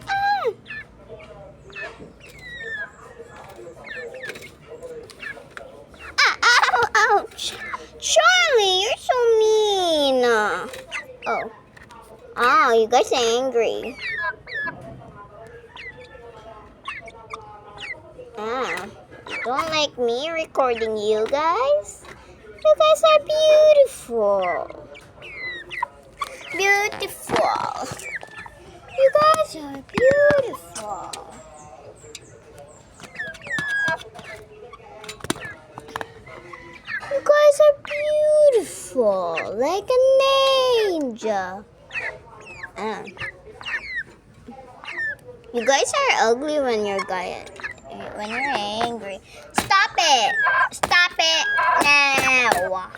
Ah! Ah, ow, ouch. Charlie, you're so mean. Oh. Oh, you guys are angry. Ah, don't like me recording you guys? You guys are beautiful. Beautiful. You guys are beautiful. You guys are beautiful, like an angel. Ah. You guys are ugly when you're angry. Stop it! Stop it now!